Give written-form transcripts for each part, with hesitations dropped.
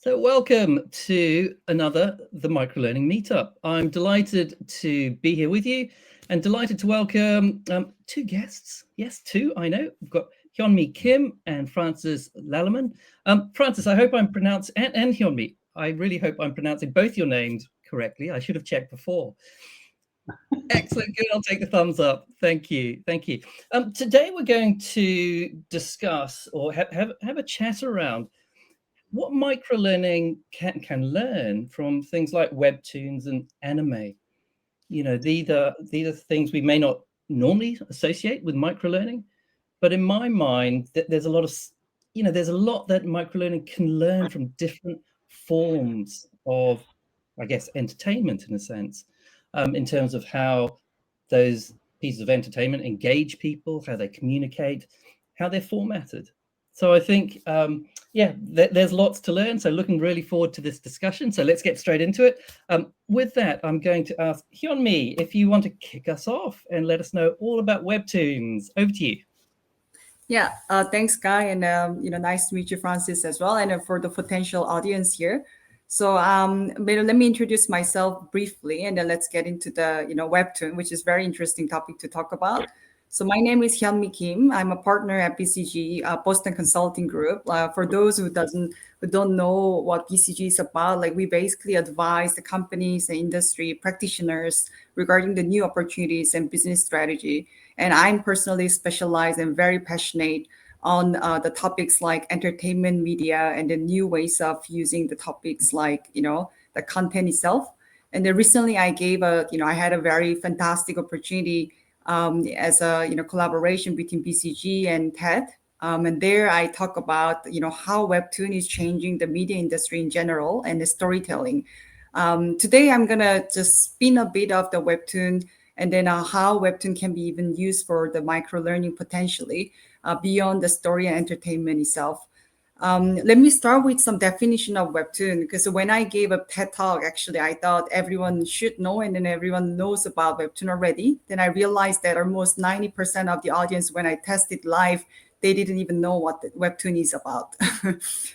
So welcome to another The Microlearning Meetup. I'm delighted to be here with you and delighted to welcome two guests. Yes, two, I know. We've got Hyeonmi Kim and Francis Laleman. Francis, I hope I'm pronouncing, and Hyeonmi, I really hope I'm pronouncing both your names correctly. I should have checked before. Excellent, good. I'll take the thumbs up. Thank you, thank you. Today we're going to discuss or have a chat around what microlearning can learn from things like webtoons and anime. You know, these are things we may not normally associate with microlearning, but in my mind, there's a lot of, there's a lot that microlearning can learn from different forms of, I guess, entertainment in a sense, in terms of how those pieces of entertainment engage people, how they communicate, how they're formatted. So I think, there's lots to learn. So looking really forward to this discussion. So let's get straight into it. With that, I'm going to ask Hyeonmi if you want to kick us off and let us know all about Webtoons. Over to you. Yeah, thanks, Guy, and nice to meet you, Francis, as well, and for the potential audience here. So, let me introduce myself briefly, and then let's get into the Webtoon, which is very interesting topic to talk about. So, my name is Hyeonmi Kim. I'm a partner at BCG Boston Consulting Group. For those who don't know what BCG is about, like we basically advise the companies and industry practitioners regarding the new opportunities and business strategy. And I'm personally specialized and very passionate on the topics like entertainment media and the new ways of using the topics like, the content itself. And then recently I had a very fantastic opportunity as a, collaboration between BCG and TED. And there I talk about, how Webtoon is changing the media industry in general and the storytelling. Today I'm going to just spin a bit of the Webtoon and then how Webtoon can be even used for the micro-learning potentially beyond the story and entertainment itself. Let me start with some definition of Webtoon, because when I gave a TED Talk, actually, I thought everyone should know, and then everyone knows about Webtoon already. Then I realized that almost 90% of the audience, when I tested live, they didn't even know what the Webtoon is about.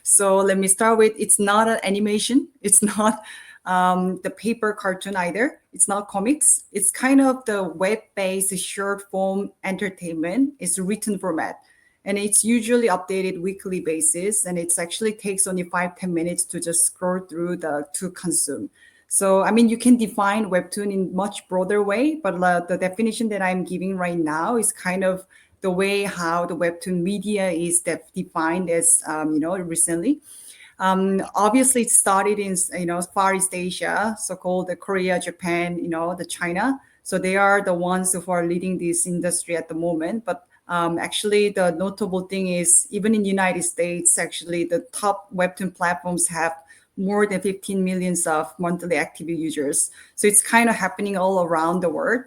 So let me start with, it's not an animation. It's not the paper cartoon either. It's not comics. It's kind of the web-based short form entertainment. It's written format. And it's usually updated weekly basis. And it's actually takes only 5-10 minutes to just scroll through to consume. So, I mean, you can define Webtoon in much broader way, but the definition that I'm giving right now is kind of the way how the Webtoon media is defined as, recently. Obviously, it started in Far East Asia, so-called the Korea, Japan, the China. So they are the ones who are leading this industry at the moment. But actually, the notable thing is even in the United States, actually, the top Webtoon platforms have more than 15 millions of monthly active users. So it's kind of happening all around the world.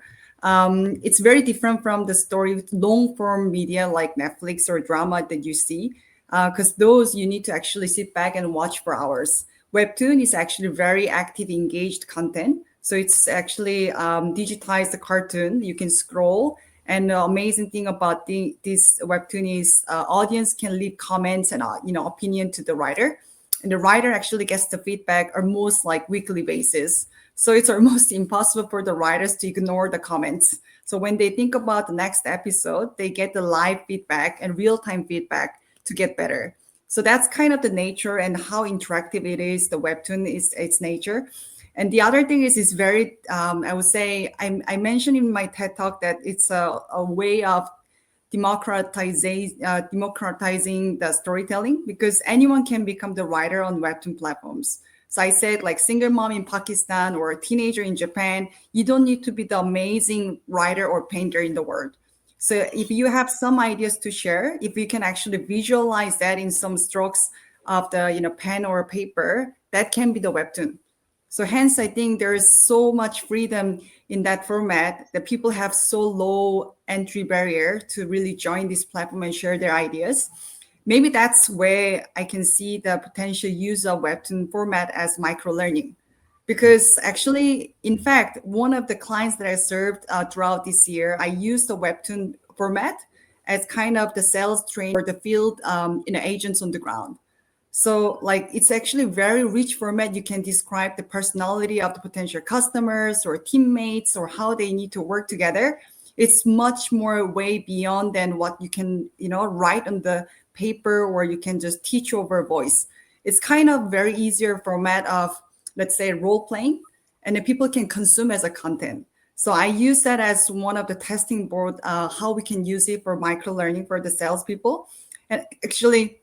It's very different from the story long form media like Netflix or drama that you see, because those you need to actually sit back and watch for hours. Webtoon is actually very active, engaged content. So it's actually digitized the cartoon. You can scroll. And the amazing thing about this Webtoon is audience can leave comments and opinion to the writer. And the writer actually gets the feedback almost like weekly basis. So it's almost impossible for the writers to ignore the comments. So when they think about the next episode, they get the live feedback and real-time feedback to get better. So that's kind of the nature and how interactive it is. The Webtoon is its nature. And the other thing is very, I would say, I mentioned in my TED Talk that it's a way of democratizing the storytelling, because anyone can become the writer on Webtoon platforms. So I said, like single mom in Pakistan or a teenager in Japan, you don't need to be the amazing writer or painter in the world. So if you have some ideas to share, if you can actually visualize that in some strokes of the pen or paper, that can be the Webtoon. So hence, I think there is so much freedom in that format that people have so low entry barrier to really join this platform and share their ideas. Maybe that's where I can see the potential use of Webtoon format as microlearning. Because actually, in fact, one of the clients that I served throughout this year, I used the Webtoon format as kind of the sales train for the field agents on the ground. So like it's actually very rich format. You can describe the personality of the potential customers or teammates or how they need to work together. It's much more way beyond than what you can, write on the paper or you can just teach over voice. It's kind of very easier format of, let's say, role playing, and then people can consume as a content. So I use that as one of the testing board, how we can use it for micro learning for the salespeople. And actually,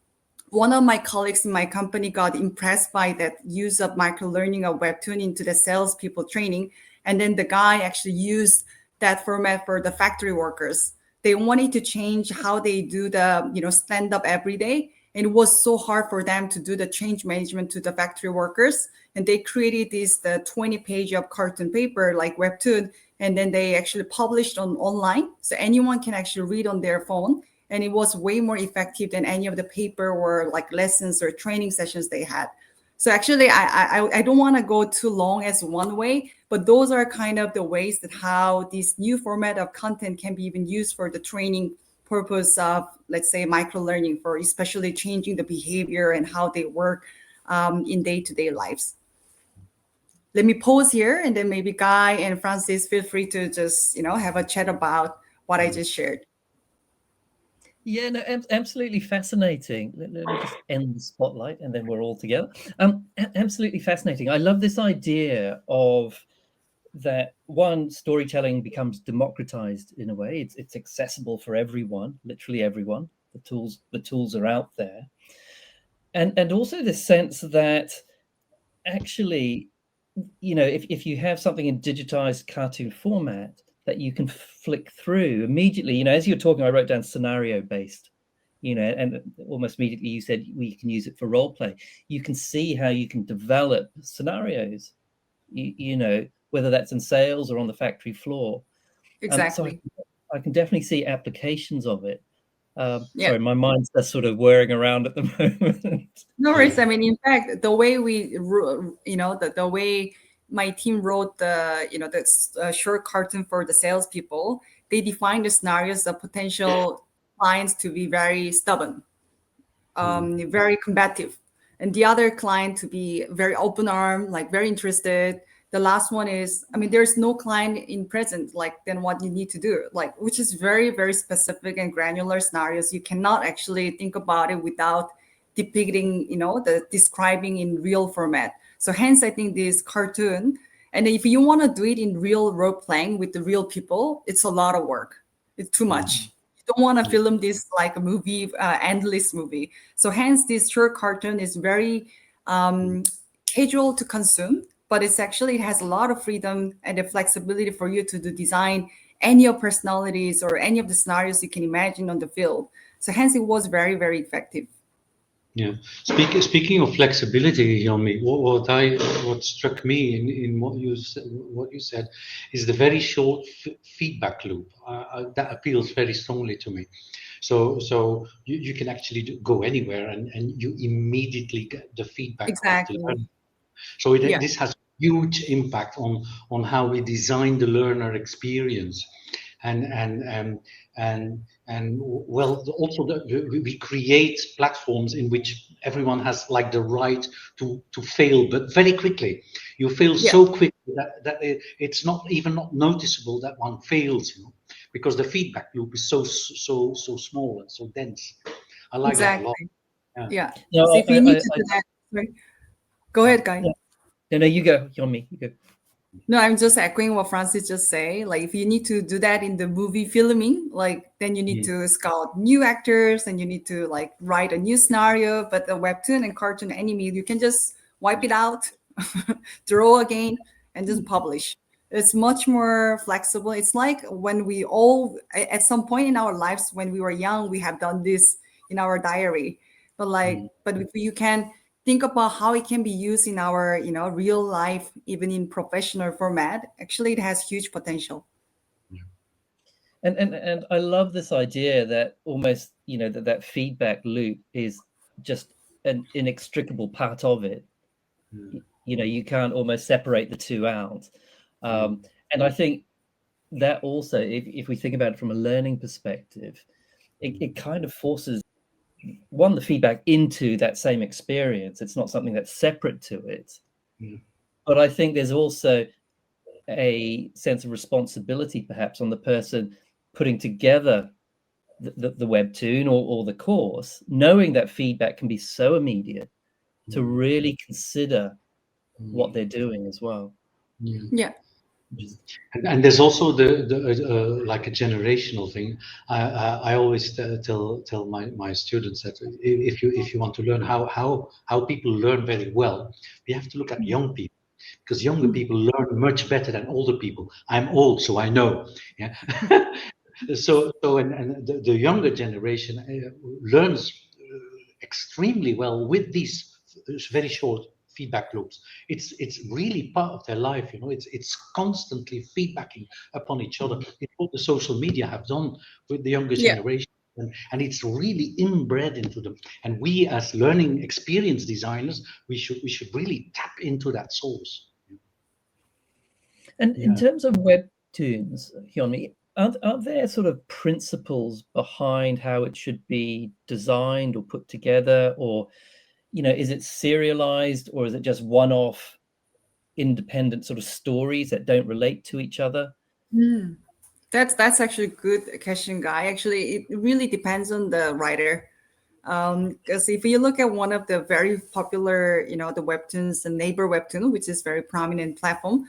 one of my colleagues in my company got impressed by that use of micro learning of Webtoon into the salespeople training. And then the guy actually used that format for the factory workers. They wanted to change how they do the, stand up every day. And it was so hard for them to do the change management to the factory workers. And they created the 20 page of cartoon paper like Webtoon. And then they actually published on online. So anyone can actually read on their phone, and it was way more effective than any of the paper or like lessons or training sessions they had. So actually, I don't want to go too long as one way, but those are kind of the ways that how this new format of content can be even used for the training purpose of, let's say, micro learning, for especially changing the behavior and how they work in day-to-day lives. Let me pause here, and then maybe Guy and Francis feel free to just have a chat about what I just shared. Yeah, no, absolutely fascinating. Let me just end the spotlight and then we're all together. Absolutely fascinating. I love this idea of that one, storytelling becomes democratized in a way. It's accessible for everyone, literally everyone. The tools are out there. And also this sense that actually, if you have something in digitized cartoon format that you can flick through immediately, as you're talking, I wrote down scenario based, and almost immediately you said we can use it for role play. You can see how you can develop scenarios, whether that's in sales or on the factory floor. So Exactly. I can definitely see applications of it. Yeah. Sorry, my mind's just sort of whirring around at the moment. No worries. I mean, in fact, the way the way my team wrote the short cartoon for the salespeople, they defined the scenarios of potential clients to be very stubborn, very combative, and the other client to be very open arm, like very interested. The last one is, I mean, there's no client in present, like then what you need to do, like, which is very, very specific and granular scenarios. You cannot actually think about it without depicting, the describing in real format. So hence, I think this cartoon, and if you want to do it in real role playing with the real people, it's a lot of work. It's too much. Don't want to film this like a movie, endless movie. So hence this short cartoon is very casual to consume, but it has a lot of freedom and the flexibility for you to design any of personalities or any of the scenarios you can imagine on the field. So hence it was very, very effective. Yeah. Speaking of flexibility, Hyeonmi, what struck me in what you said is the very short feedback loop. That appeals very strongly to me. So you can actually go anywhere and you immediately get the feedback of the Exactly. learner. So this has huge impact on how we design the learner experience, and well, also we create platforms in which everyone has like the right to fail, but very quickly. You fail so quickly that it's not noticeable that one fails, because the feedback loop is so small and so dense. I like that a lot. Yeah. No, So if you need to do that, sorry. Go ahead, Guy. No, you go, Hyeonmi, you go. No, I'm just echoing what Francis just say. Like, if you need to do that in the movie filming, like, then you need to scout new actors and you need to like write a new scenario. But the webtoon and cartoon anime, you can just wipe it out, draw again, and just publish. It's much more flexible. It's like when we all, at some point in our lives, when we were young, we have done this in our diary. But but if you can think about how it can be used in our real life, even in professional format, actually it has huge potential. And I love this idea that almost that feedback loop is just an inextricable part of it. You can't almost separate the two out. And I think that also, if we think about it from a learning perspective, it kind of forces the feedback into that same experience. It's not something that's separate to it. But I think there's also a sense of responsibility perhaps on the person putting together the webtoon or the course, knowing that feedback can be so immediate, to really consider what they're doing as well. Yeah. And there's also the like a generational thing. I always tell my students that if you want to learn how people learn very well, we have to look at young people, because younger people learn much better than older people. I'm old, so I know. Yeah. so and the younger generation learns extremely well with these very short feedback loops. It's really part of their life, you know. It's constantly feedbacking upon each other. It's what the social media have done with the younger generation, and it's really inbred into them. And we, as learning experience designers, we should really tap into that source. And in terms of webtoons, Hyeonmi, are there sort of principles behind how it should be designed or put together, or is it serialized, or is it just one-off independent sort of stories that don't relate to each other? That's actually a good question, Guy. Actually, it really depends on the writer. Because if you look at one of the very popular, the Webtoons, the Neighbor Webtoon, which is very prominent platform,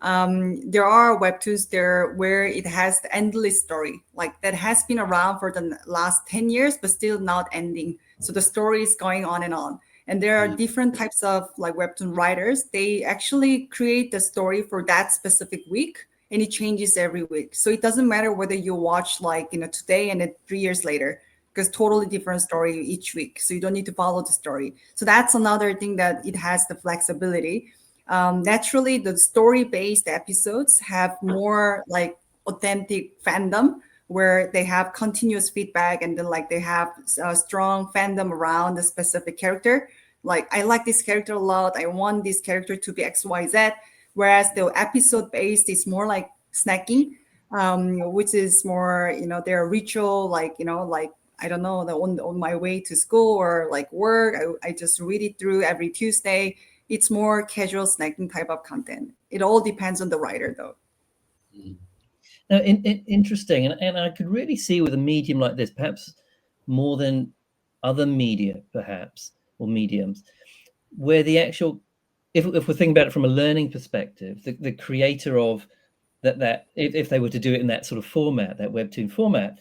there are Webtoons there where it has the endless story, like that has been around for the last 10 years, but still not ending. So the story is going on and on. And there are different types of like Webtoon writers. They actually create the story for that specific week, and it changes every week. So it doesn't matter whether you watch like, today and then 3 years later, because totally different story each week. So you don't need to follow the story. So that's another thing that it has the flexibility. Naturally, the story-based episodes have more like authentic fandom, where they have continuous feedback, and then like they have a strong fandom around the specific character. Like, I like this character a lot, I want this character to be XYZ. Whereas the episode based is more like snacking, which is more, their ritual, like, like, I don't know, on my way to school or like work, I just read it through every Tuesday. It's more casual snacking type of content. It all depends on the writer, though. Now, interesting, and I could really see with a medium like this, perhaps more than other media, perhaps, or mediums, where the actual, if we're thinking about it from a learning perspective, the creator of that if they were to do it in that sort of format, that webtoon format,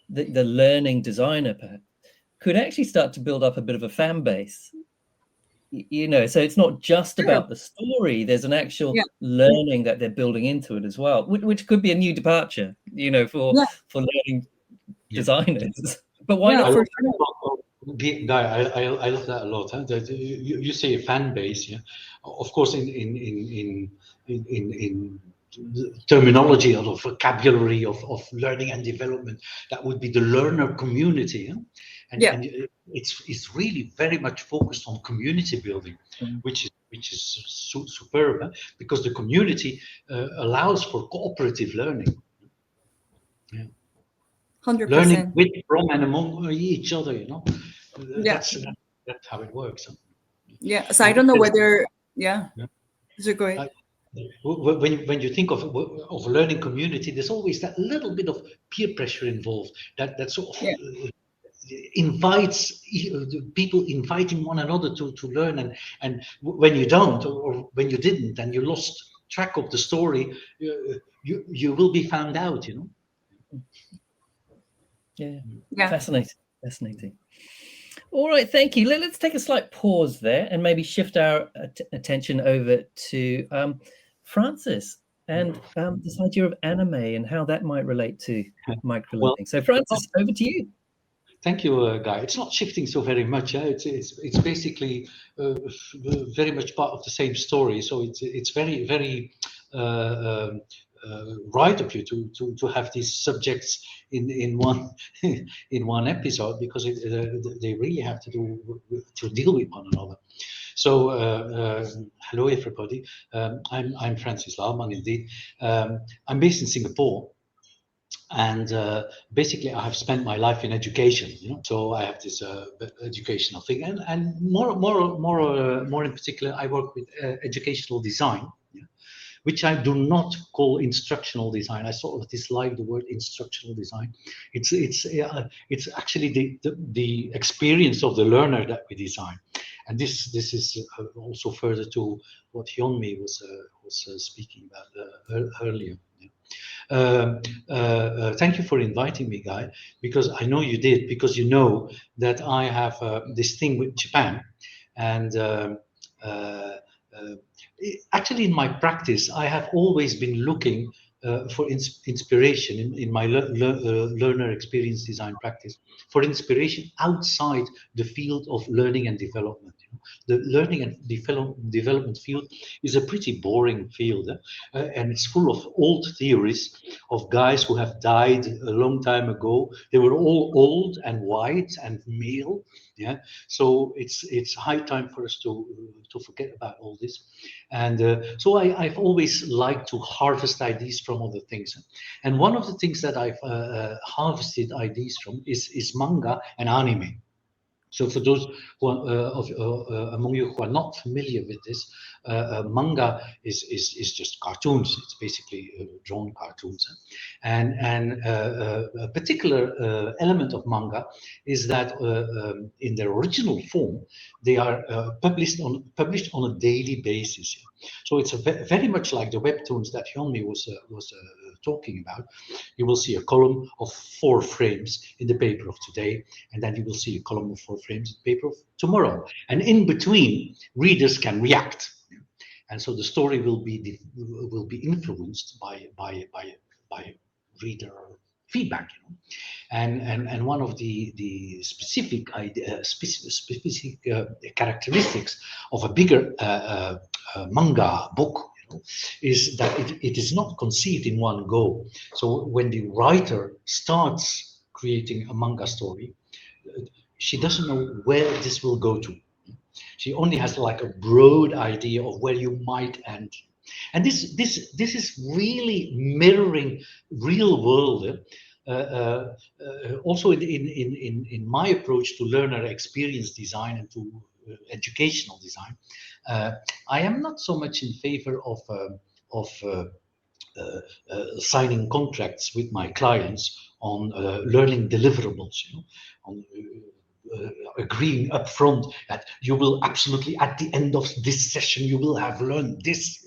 the learning designer perhaps could actually start to build up a bit of a fan base. So it's not just about the story. There's an actual learning that they're building into it as well, which could be a new departure, for learning designers. But why not? Guy, I love that a lot. Huh? That you say a fan base, yeah. Of course, in terminology or vocabulary of learning and development, that would be the learner community. Huh? And it's really very much focused on community building, which is superb, huh? Because the community allows for cooperative learning. Yeah. 100%. Learning with, from, and among each other. That's how it works. Huh? Yeah. So I don't know whether. So go ahead. When you think of learning community, there's always that little bit of peer pressure involved. That sort of invites people inviting one another to learn, and when you don't, or when you didn't, and you lost track of the story, you will be found out. Yeah. Fascinating. All right, thank you. Let's take a slight pause there and maybe shift our attention over to Francis and this idea of anime and how that might relate to microlearning. So Francis, over to you. Thank you, Guy. It's not shifting so very much. It's basically very much part of the same story. So it's very, very right of you to have these subjects in one in one episode, because they really have to deal with one another. So hello everybody. I'm Francis Laleman indeed. I'm based in Singapore. And basically, I have spent my life in education, so I have this educational thing, and more in particular, I work with educational design, which I do not call instructional design. I sort of dislike the word instructional design. It's actually the experience of the learner that we design, and this is also further to what Hyeonmi was speaking about earlier. Thank you for inviting me, Guy, because I know you did, because you know that I have this thing with Japan, and actually in my practice, I have always been looking for inspiration in my learner experience design practice, for inspiration outside the field of learning and development. The learning and development field is a pretty boring field, and it's full of old theories of guys who have died a long time ago. They were all old and white and male. Yeah, so it's high time for us to forget about all this, and so I've always liked to harvest ideas from other things, and one of the things that I've harvested ideas from is manga and anime. So for those who are, among you who are not familiar with this, manga is just cartoons. It's basically drawn cartoons, and a particular element of manga is that in their original form they are published on a daily basis. So it's very much like the webtoons that Hyeonmi was talking about. You will see a column of 4 frames in the paper of today, and then you will see a column of 4 frames in the paper of tomorrow. And in between, readers can react, and so the story will be influenced by reader feedback. And one of the specific characteristics of a bigger manga book is that it is not conceived in one go. So when the writer starts creating a manga story, she doesn't know where this will go to. She only has like a broad idea of where you might end. And this is really mirroring real world. Also in my approach to learner experience design and to educational design, I am not so much in favor of signing contracts with my clients on learning deliverables, on agreeing upfront that you will absolutely, at the end of this session, you will have learned this.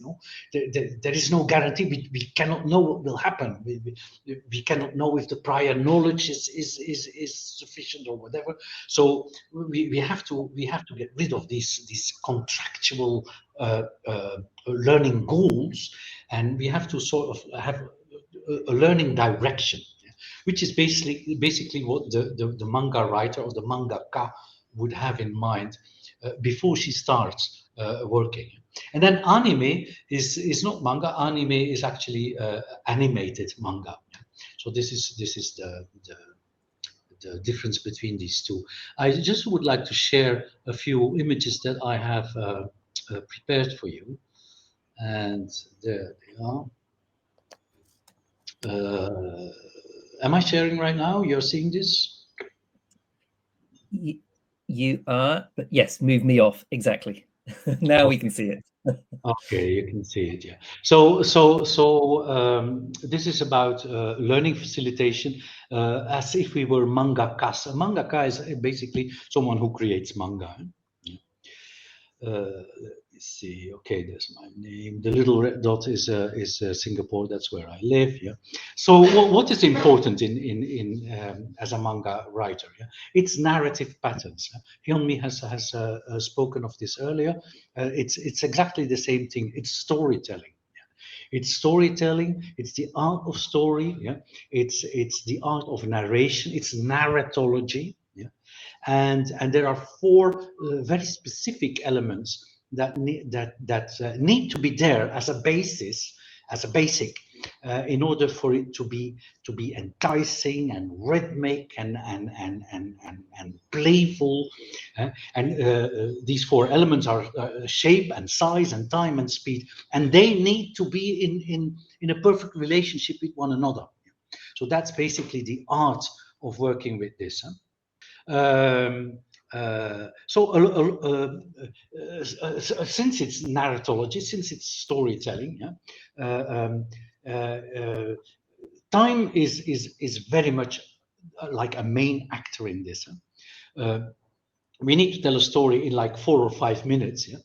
There is no guarantee. We cannot know what will happen. We cannot know if the prior knowledge is sufficient or whatever. So we have to get rid of these contractual learning goals, and we have to sort of have a learning direction, which is basically what the manga writer or the mangaka would have in mind before she starts working. And then anime is not manga. Anime is actually animated manga. So this is the difference between these two. I just would like to share a few images that I have prepared for you, and there they are. Am I sharing right now? You're seeing this? You are, but yes, move me off. Exactly. Now we can see it. Okay, you can see it, yeah. So this is about learning facilitation as if we were mangakas. A mangaka is basically someone who creates manga. Let's see. Okay, there's my name. The little red dot is Singapore. That's where I live. Yeah. So what is important in as a manga writer? Yeah? It's narrative patterns. Hyeonmi has spoken of this earlier. It's exactly the same thing. It's storytelling. It's storytelling. It's the art of story. Yeah. It's the art of narration. It's narratology. Yeah. And there are 4 very specific elements that need to be there as a basis, as a basic, in order for it to be enticing and rhythmic and playful. And these 4 elements are shape and size and time and speed, and they need to be in a perfect relationship with one another. So that's basically the art of working with this. Since it's narratology, since it's storytelling, time is very much like a main actor in this. We need to tell a story in like 4 or 5 minutes. Yeah?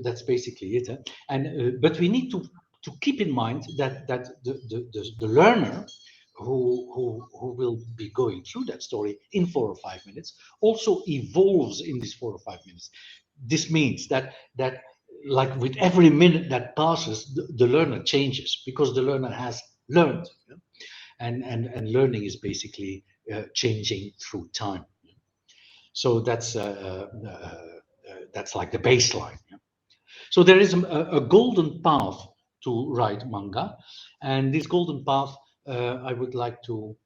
That's basically it. And but we need to keep in mind that the learner who will be going through that story in 4 or 5 minutes also evolves in these 4 or 5 minutes. This means that like with every minute that passes, the learner changes because the learner has learned. Yeah? And learning is basically changing through time. So that's like the baseline. Yeah? So there is a golden path to write manga, and this golden path I would like to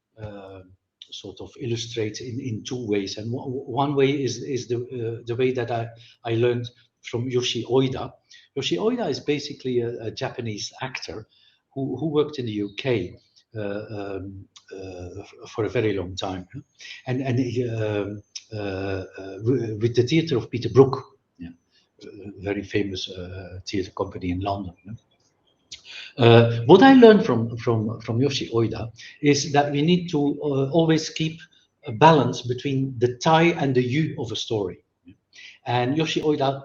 sort of illustrate in 2 ways. And one way is the way that I learned from Yoshi Oida. Yoshi Oida is basically a Japanese actor who worked in the UK for a very long time, and he, with the theatre of Peter Brook, yeah, very famous theatre company in London. What I learned from Yoshi Oida is that we need to always keep a balance between the tai and the yu of a story. And Yoshi Oida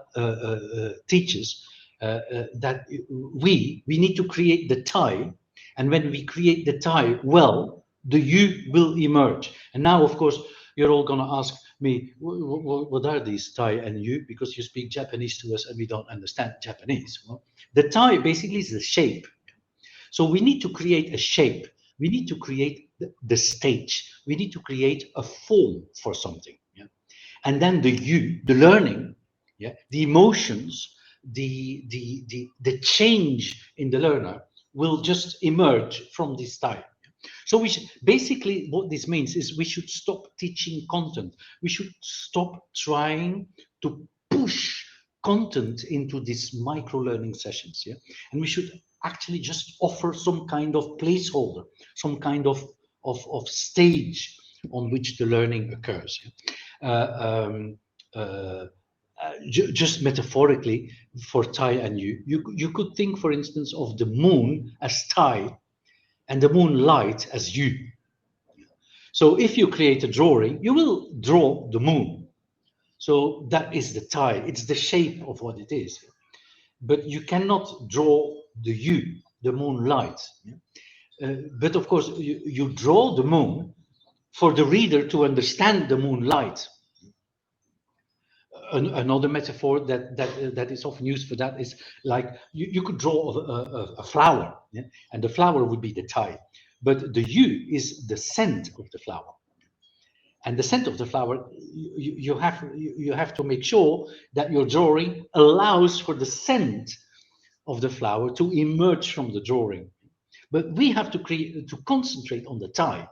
teaches that we need to create the tai, and when we create the tai well, the yu will emerge. And now, of course, you're all going to ask me, what are these tai and yu? Because you speak Japanese to us and we don't understand Japanese. Well, the tai basically is the shape. So we need to create a shape. We need to create the stage. We need to create a form for something. Yeah? And then the yu, the learning, yeah, the emotions, the change in the learner will just emerge from this type. So we should, basically what this means is we should stop teaching content. We should stop trying to push content into these micro-learning sessions. Yeah? And we should actually just offer some kind of placeholder, some kind of stage on which the learning occurs. Just metaphorically, for Tai and you could think, for instance, of the moon as Tai and the moonlight as Yu. So if you create a drawing, you will draw the moon. So that is the Tai. It's the shape of what it is. But you cannot draw the Yu, the moonlight. But of course, you draw the moon for the reader to understand the moonlight. Another metaphor that is often used for that is like you could draw a flower, yeah? And the flower would be the Tai, but the yu is the scent of the flower, and the scent of the flower you have to make sure that your drawing allows for the scent of the flower to emerge from the drawing, but we have to concentrate on the Tai.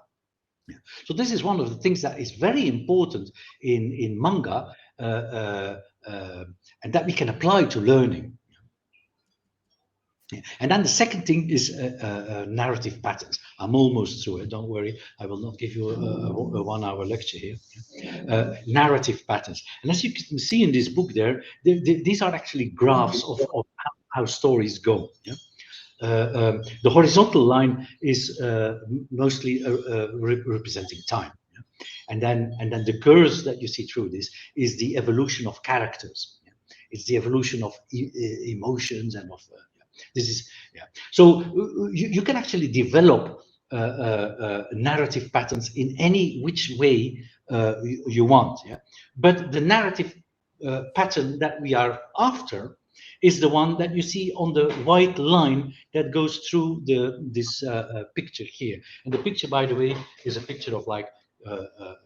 So this is one of the things that is very important in manga, and that we can apply to learning. And then the second thing is narrative patterns. I'm almost through it, don't worry. I will not give you a 1 hour lecture here. Narrative patterns. And as you can see in this book there, these are actually graphs of how stories go. Yeah? The horizontal line is mostly representing time, yeah? and then the curves that you see through this is the evolution of characters. Yeah? It's the evolution of emotions and of this is So you can actually develop narrative patterns in any which way you want. Yeah? But the narrative pattern that we are after is the one that you see on the white line that goes through this picture here. And the picture, by the way, is a picture of like a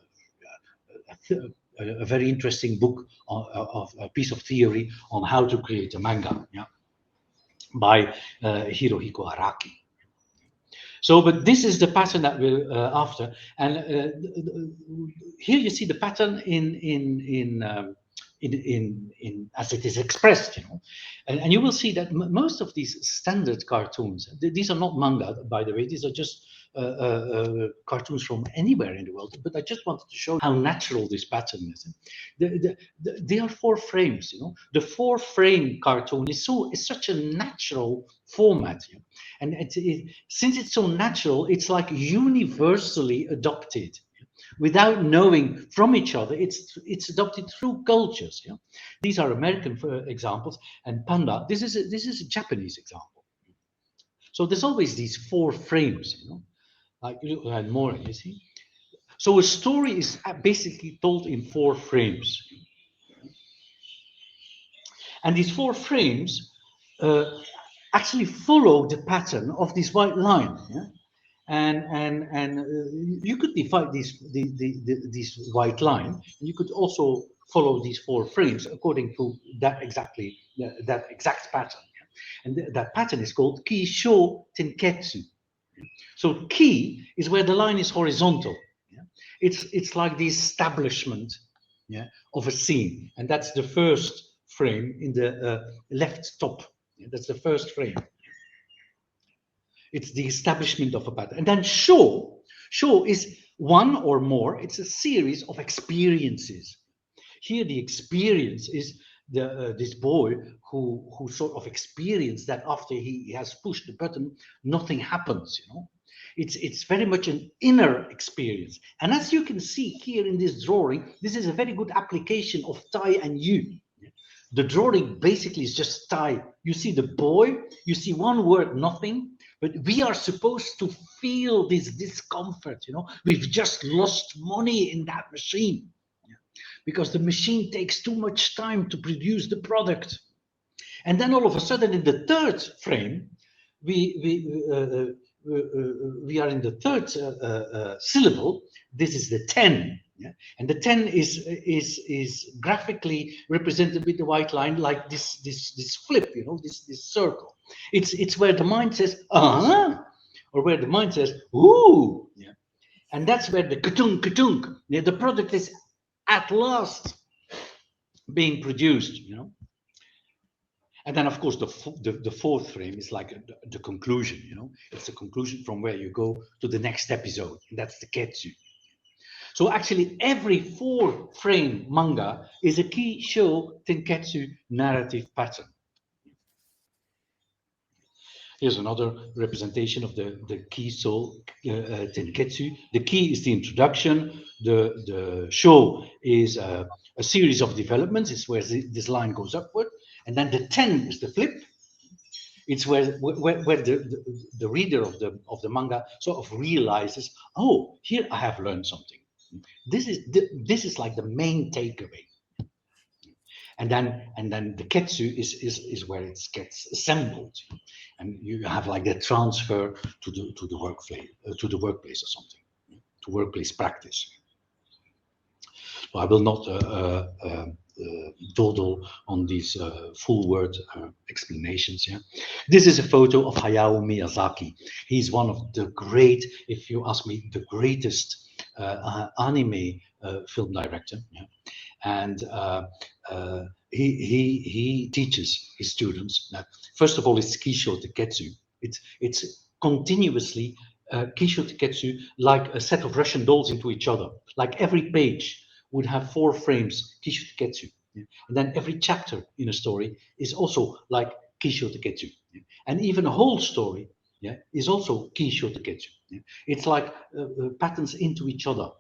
very interesting book of a piece of theory on how to create a manga, yeah, by Hirohiko Araki. So, but this is the pattern that we're after, and here you see the pattern in as it is expressed, you know, and you will see that most of these standard cartoons, these are not manga, by the way, these are just cartoons from anywhere in the world, but I just wanted to show how natural this pattern is. They are 4 frames, you know. The 4-frame cartoon is such a natural format, you know? And since it's so natural, it's like universally adopted. Without knowing from each other, it's adopted through cultures. You know? These are American examples, and Panda. This is a Japanese example. So there's always these 4 frames, you know, like and more. You see, so a story is basically told in 4 frames, and these 4 frames actually follow the pattern of this white line. Yeah? And you could divide this white line. You could also follow these 4 frames according to that exact pattern. And that pattern is called Kisho Tenketsu. So ki is where the line is horizontal. Yeah? It's like the establishment, yeah, of a scene, and that's the first frame in the left top. Yeah? That's the first frame. It's the establishment of a pattern. And then show is one or more. It's a series of experiences. Here the experience is this boy who sort of experienced that after he has pushed the button, nothing happens, you know. It's very much an inner experience. And as you can see here in this drawing, this is a very good application of Tai and Yu. The drawing basically is just Tai. You see the boy, you see one word, nothing. But we are supposed to feel this discomfort, you know. We've just lost money in that machine, yeah, because the machine takes too much time to produce the product. And then all of a sudden, in the 3rd frame, we are in the 3rd syllable. This is the 10, yeah? And the 10 is graphically represented with the white line, like this flip, you know, this circle. It's where the mind says or where the mind says ooh, yeah, and that's where the katung, yeah, the product is at last being produced, you know. And then of course the 4th frame is like the conclusion, you know. It's the conclusion from where you go to the next episode, and that's the ketsu. So actually every 4-frame manga is a Kisho Tenketsu narrative pattern. Here's another representation of the Kisho Tenketsu. The ki is the introduction. The sho is a series of developments. It's where this line goes upward. And then the 10 is the flip. It's where the reader of the manga sort of realizes, oh, here I have learned something. This is like the main takeaway. And then the ketsu is where it gets assembled, and you have like the transfer to the workplace or something, to workplace practice. So I will not dawdle on these full word explanations. Yeah, this is a photo of Hayao Miyazaki. He's one of the great, if you ask me, the greatest anime film director. Yeah? And he teaches his students that first of all it's Kisho Tenketsu. It's continuously Kisho Tenketsu, like a set of Russian dolls into each other. Like every page would have 4 frames Kisho Tenketsu, yeah? And then every chapter in a story is also like Kisho Tenketsu, yeah? And even a whole story, yeah, is also Kisho Tenketsu. Yeah? It's like patterns into each other.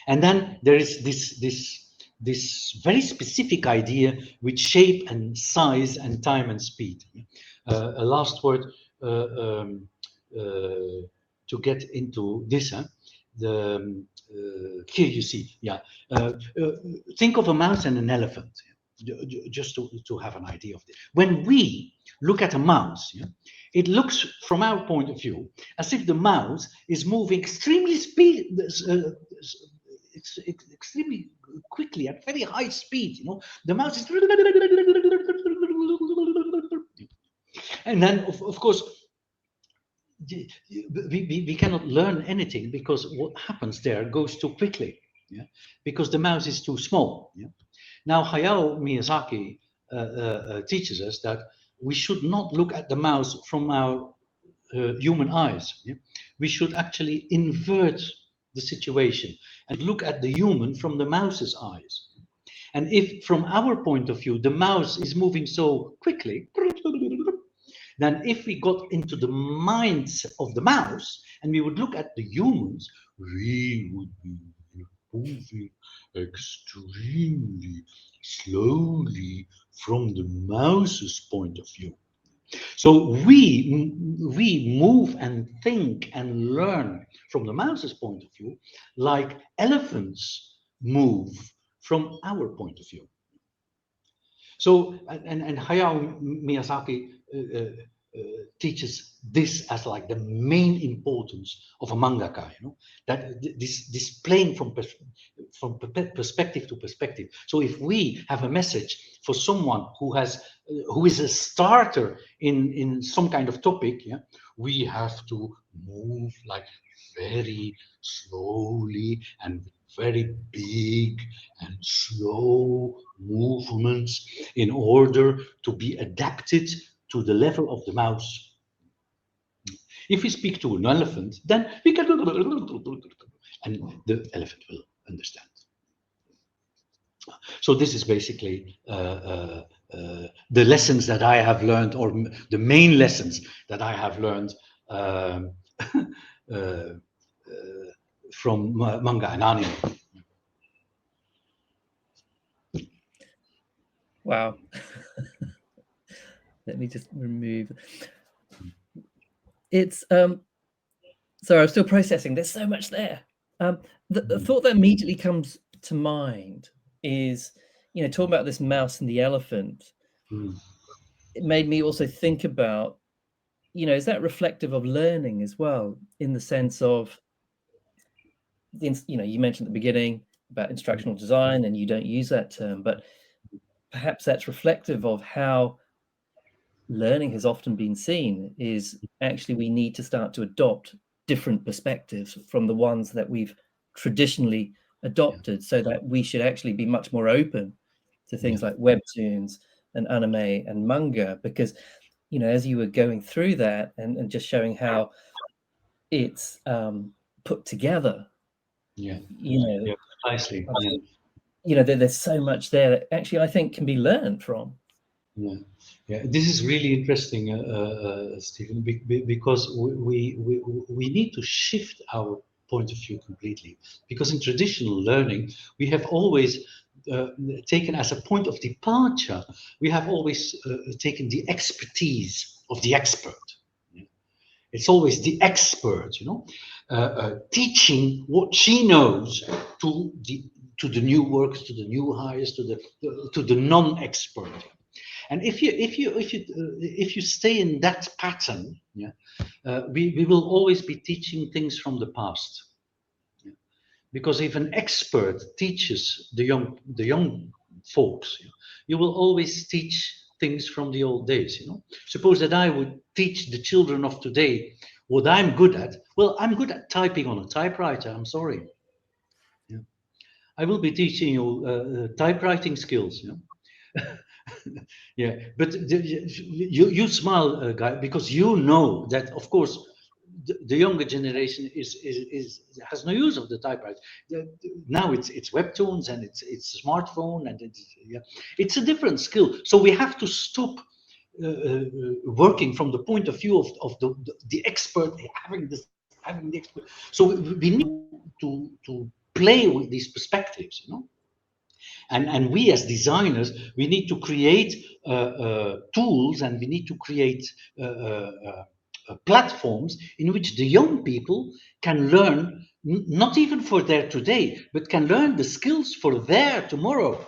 And then there is this very specific idea with shape and size and time and speed. A last word to get into this. Here you see, yeah. Think of a mouse and an elephant, just to have an idea of this. When we look at a mouse, yeah, it looks from our point of view as if the mouse is moving extremely extremely quickly at very high speed, you know. The mouse is, and then of course we cannot learn anything because what happens there goes too quickly, yeah, because the mouse is too small. Yeah? Now Hayao Miyazaki teaches us that we should not look at the mouse from our human eyes. Yeah? We should actually invert the situation and look at the human from the mouse's eyes. And if from our point of view, the mouse is moving so quickly, then if we got into the minds of the mouse and we would look at the humans, we would be moving extremely slowly from the mouse's point of view. So we move and think and learn from the mouse's point of view, like elephants move from our point of view. So, and Hayao Miyazaki teaches this as like the main importance of a mangaka, you know, that this playing from perspective to perspective. So if we have a message for someone who is a starter in some kind of topic, yeah, we have to move like very slowly and very big and slow movements in order to be adapted to the level of the mouse. If we speak to an elephant, then we can, and the elephant will understand. So this is basically the lessons that I have learned, or the main lessons that I have learned from manga and anime. Wow. Let me just remove. It's sorry, I'm still processing. There's so much there. The thought that immediately comes to mind is, you know, talking about this mouse and the elephant. It made me also think about, you know, is that reflective of learning as well, in the sense of, you know, you mentioned at the beginning about instructional design, and you don't use that term, but perhaps that's reflective of how learning has often been seen, is actually we need to start to adopt different perspectives from the ones that we've traditionally adopted, so that we should actually be much more open to things like webtoons and anime and manga, because, you know, as you were going through that and just showing how it's put together, you know, precisely. You know, there's so much there that actually I think can be learned from. Yeah, this is really interesting, Stephen, because we need to shift our point of view completely. Because in traditional learning, we have always taken as a point of departure, we have always taken the expertise of the expert. It's always the expert, you know, teaching what she knows to the new workers, to the new hires, to the non-expert. And if you stay in that pattern, we will always be teaching things from the past. Because if an expert teaches the young folks, you will always teach things from the old days. You know, suppose that I would teach the children of today what I'm good at. Well, I'm good at typing on a typewriter. I'm sorry. Yeah. I will be teaching you typewriting skills. You know? Yeah, but you smile, Guy, because you know that, of course, the younger generation has no use of the typewriter. Now it's Webtoons and it's smartphone, and it's a different skill. So we have to stop working from the point of view of the expert having the expert. So we need to play with these perspectives, you know. And we as designers, we need to create tools, and we need to create platforms in which the young people can learn, not even for their today, but can learn the skills for their tomorrow.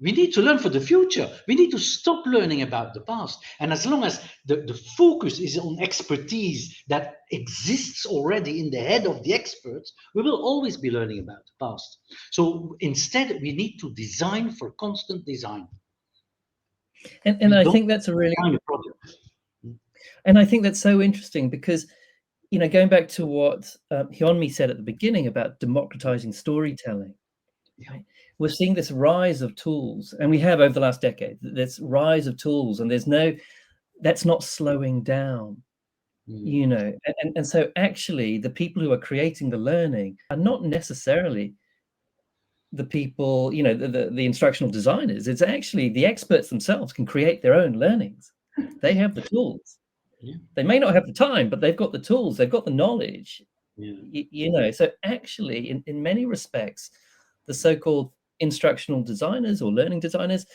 We need to learn for the future. We need to stop learning about the past. And as long as the focus is on expertise that exists already in the head of the experts, we will always be learning about the past. So instead, we need to design for constant design. And I think that's a really, and I think that's so interesting, because, you know, going back to what Hyeonmi said at the beginning about democratizing storytelling, right? We're seeing this rise of tools, and we have over the last decade, this rise of tools, and there's no that's not slowing down. You know, and so actually the people who are creating the learning are not necessarily the people, you know, the instructional designers. It's actually the experts themselves can create their own learnings. They have the tools. Yeah. They may not have the time, but they've got the tools, they've got the knowledge. Yeah. You know, so actually in many respects, the so-called instructional designers or learning designers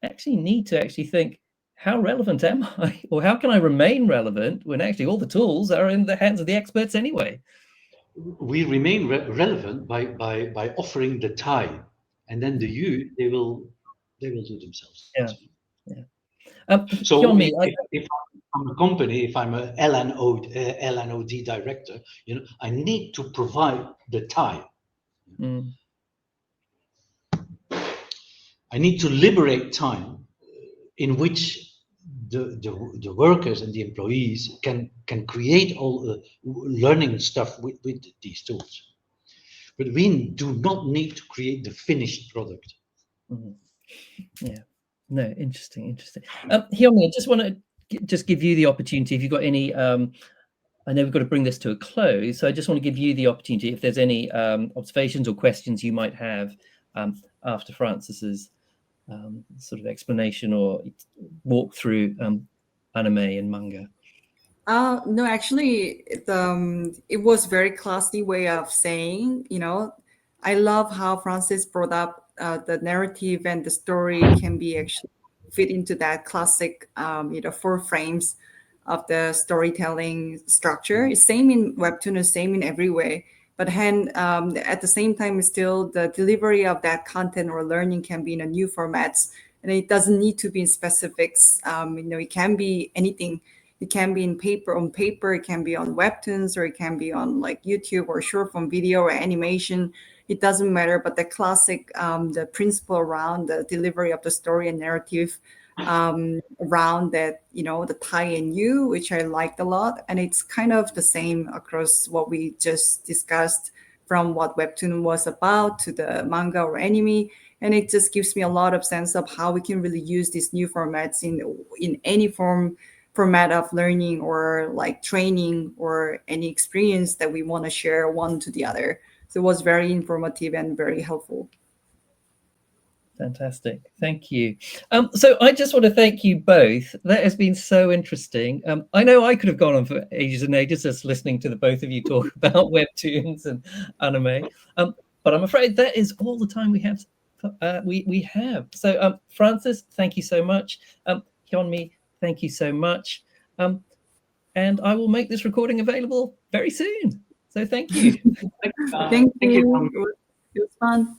actually need to actually think, how relevant am I, or how can I remain relevant when actually all the tools are in the hands of the experts anyway? We remain relevant by offering the time, and then the you they will do themselves. Yeah. So Hyeonmi, if I'm a company, if I'm a LNOD director, you know, I need to provide the time. I need to liberate time in which the workers and the employees can create all the learning stuff with these tools. But we do not need to create the finished product. Yeah. No, interesting. Hyeonmi, I just want to just give you the opportunity, if you've got any, I know we've got to bring this to a close, so I just want to give you the opportunity, if there's any observations or questions you might have after Francis's sort of explanation or walk through anime and manga. No, actually, it was very classy way of saying, you know, I love how Francis brought up the narrative and the story can be actually fit into that classic, you know, 4 frames of the storytelling structure. It's same in Webtoon, it's same in every way. But at the same time, still the delivery of that content or learning can be in a new formats, and it doesn't need to be in specifics. You know, it can be anything. It can be on paper, it can be on Webtoons, or it can be on like YouTube or short form video or animation. It doesn't matter, but the classic, the principle around the delivery of the story and narrative around that, you know, the tie and you, which I liked a lot. And it's kind of the same across what we just discussed, from what Webtoon was about to the manga or anime. And it just gives me a lot of sense of how we can really use these new formats in any format of learning or like training or any experience that we want to share one to the other. So it was very informative and very helpful. Fantastic. Thank you. So I just want to thank you both. That has been so interesting. I know I could have gone on for ages and ages just listening to the both of you talk about Webtoons and anime. But I'm afraid that is all the time we have. We have. So Francis, thank you so much. Hyeonmi, thank you so much. And I will make this recording available very soon. So thank you. Thank you. It was fun.